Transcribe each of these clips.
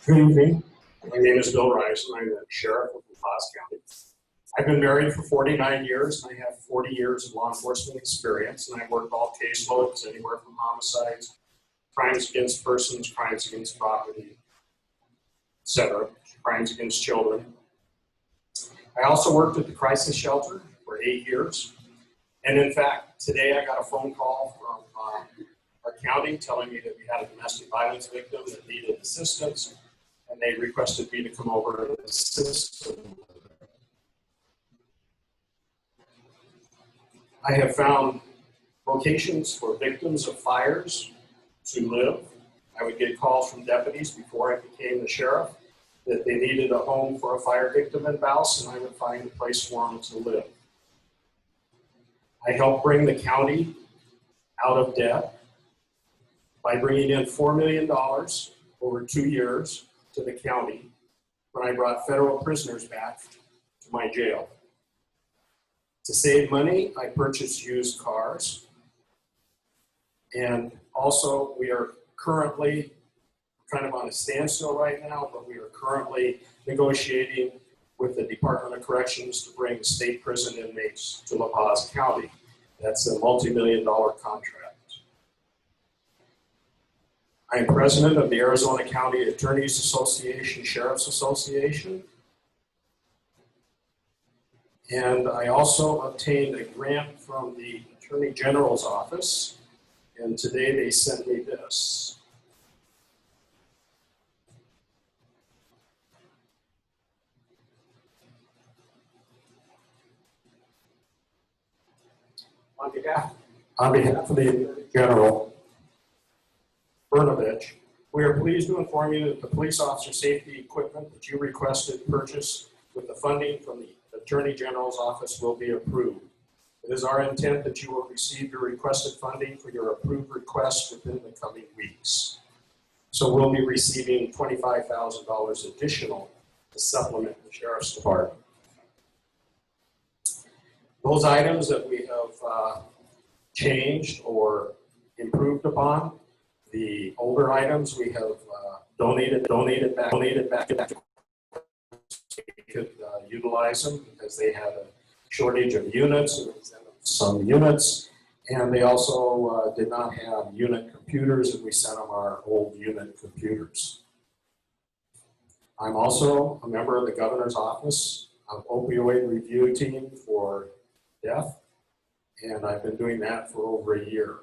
Good evening. My name is Bill Rice, and I'm the Sheriff of La Paz County. I've been married for 49 years, and I have 40 years of law enforcement experience, and I've worked all caseloads, anywhere from homicides, crimes against persons, crimes against property, etc., crimes against children. I also worked at the crisis shelter for 8 years, and in fact, today I got a phone call from our county telling me that we had a domestic violence victim that needed assistance, and they requested me to come over and assist them. I have found locations for victims of fires to live. I would get calls from deputies before I became the sheriff that they needed a home for a fire victim in Baus, and I would find a place for them to live. I helped bring the county out of debt by bringing in $4 million over 2 years to the county when I brought federal prisoners back to my jail. To save money, I purchased used cars. And also, we are currently kind of on a standstill right now, but we are currently negotiating with the Department of Corrections to bring state prison inmates to La Paz County. That's a multi-million-dollar contract. I am president of the Arizona County Attorneys Association, Sheriff's Association. And I also obtained a grant from the Attorney General's office. And today they sent me this. On behalf of the Attorney General, Brnovich, we are pleased to inform you that the police officer safety equipment that you requested purchase with the funding from the Attorney General's office will be approved. It is our intent that you will receive your requested funding for your approved request within the coming weeks. So we'll be receiving $25,000 additional to supplement the Sheriff's Department. Those items that we have changed or improved upon, the older items we have donated back so we could utilize them because they had a shortage of units, some units, and they also did not have unit computers, and we sent them our old unit computers. I'm also a member of the Governor's Office of Opioid Review Team for Deaf, and I've been doing that for over a year.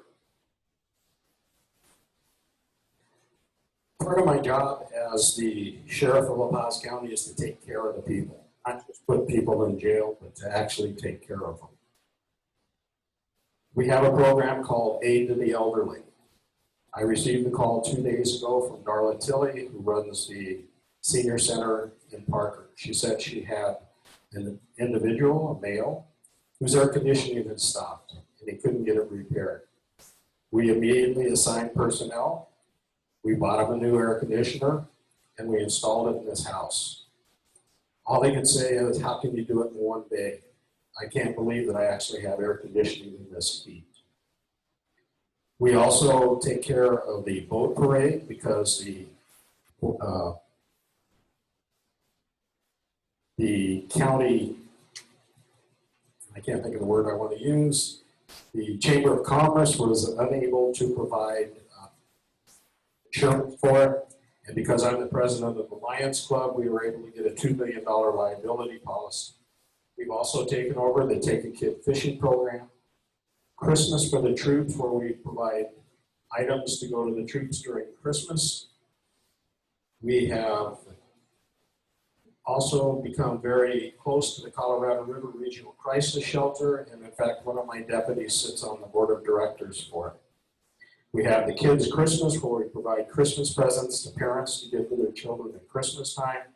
Part of my job as the Sheriff of La Paz County is to take care of the people, not just put people in jail, but to actually take care of them. We have a program called Aid to the Elderly. I received a call 2 days ago from Darla Tilley, who runs the senior center in Parker. She said she had an individual, a male, whose air conditioning had stopped and he couldn't get it repaired. We immediately assigned personnel. We bought him a new air conditioner and we installed it in his house. All they could say is, how can you do it in one day? I can't believe that I actually have air conditioning in this heat. We also take care of the boat parade because the county, I can't think of the word I want to use, the Chamber of Commerce was unable to provide insurance for it. And because I'm the president of the Lions Club, we were able to get a $2 million liability policy. We've also taken over the Take a Kid fishing program, Christmas for the troops, where we provide items to go to the troops during Christmas. We have also become very close to the Colorado River Regional Crisis Shelter, and in fact, one of my deputies sits on the board of directors for it. We have the Kids Christmas, where we provide Christmas presents to parents to give to their children at Christmas time.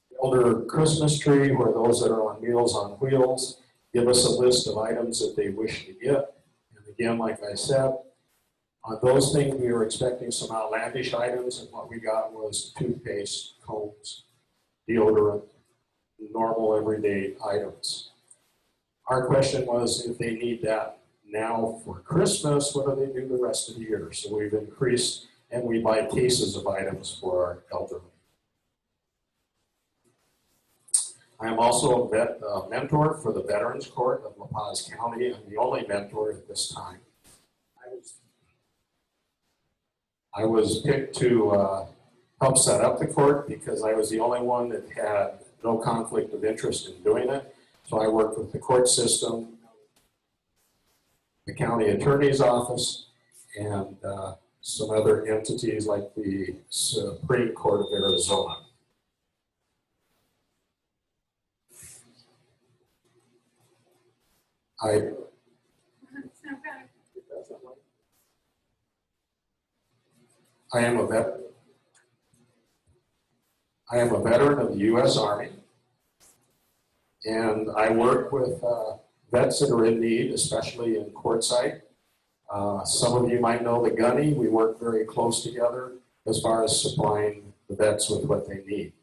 The Elder Christmas Tree, where those that are on Meals on Wheels give us a list of items that they wish to get. And again, like I said, on those things, we were expecting some outlandish items, and what we got was toothpaste, combs, deodorant, normal everyday items. Our question was, if they need that now for Christmas, what do they do the rest of the year? So we've increased, and we buy cases of items for our elderly. I am also a mentor for the Veterans Court of La Paz County. I'm the only mentor at this time. I was picked to help set up the court because I was the only one that had no conflict of interest in doing it. So I worked with the court system, the county attorney's office, and some other entities like the Supreme Court of Arizona. I am a veteran of the U.S. Army, and I work with vets that are in need, especially in Quartzsite. Some of you might know the Gunny. We work very close together as far as supplying the vets with what they need.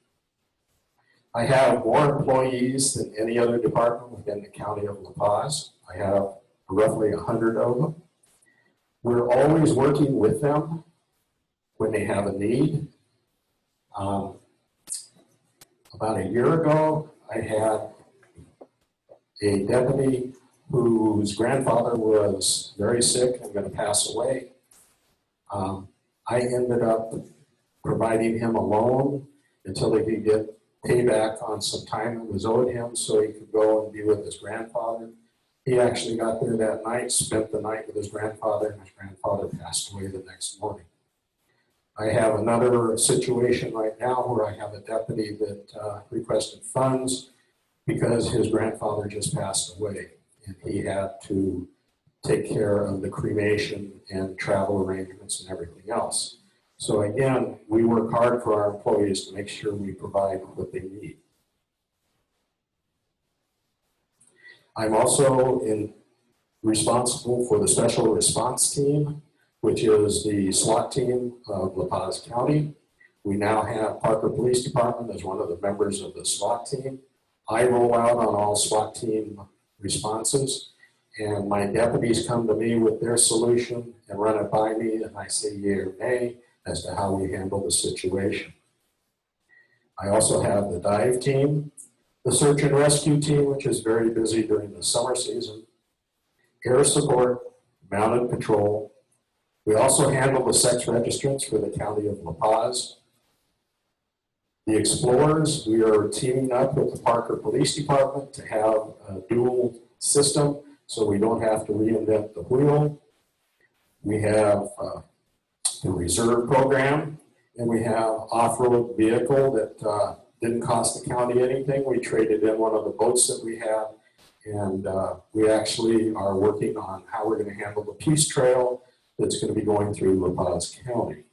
I have more employees than any other department within the county of La Paz. I have roughly 100 of them. We're always working with them when they have a need. About a year ago, I had a deputy whose grandfather was very sick and going to pass away. I ended up providing him a loan until he could get payback on some time that was owed him so he could go and be with his grandfather. He actually got there that night, spent the night with his grandfather, and his grandfather passed away the next morning. I have another situation right now where I have a deputy that requested funds because his grandfather just passed away and he had to take care of the cremation and travel arrangements and everything else. So again, we work hard for our employees to make sure we provide what they need. I'm also responsible for the Special Response Team, which is the SWAT team of La Paz County. We now have Parker Police Department as one of the members of the SWAT team. I roll out on all SWAT team responses, and my deputies come to me with their solution and run it by me, and I say yea or nay as to how we handle the situation. I also have the dive team, the search and rescue team, which is very busy during the summer season, air support, mounted patrol. We also handle the sex registrants for the county of La Paz. The Explorers, we are teaming up with the Parker Police Department to have a dual system so we don't have to reinvent the wheel. We have the reserve program, and we have off-road vehicle that didn't cost the county anything. We traded in one of the boats that we have, and we actually are working on how we're going to handle the Peace Trail that's going to be going through La Paz County.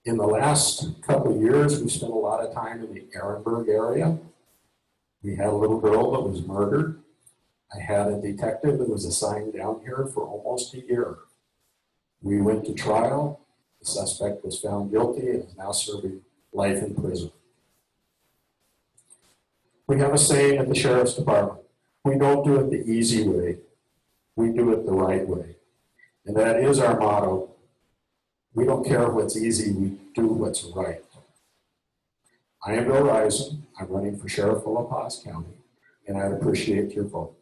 In the last couple of years, we spent a lot of time in the Ehrenberg area. We had a little girl that was murdered. I had a detective that was assigned down here for almost a year. We went to trial. The suspect was found guilty and is now serving life in prison. We have a saying at the Sheriff's Department: we don't do it the easy way, we do it the right way. And that is our motto. We don't care what's easy, we do what's right. I am Bill Risen. I'm running for Sheriff of La Paz County, and I'd appreciate your vote.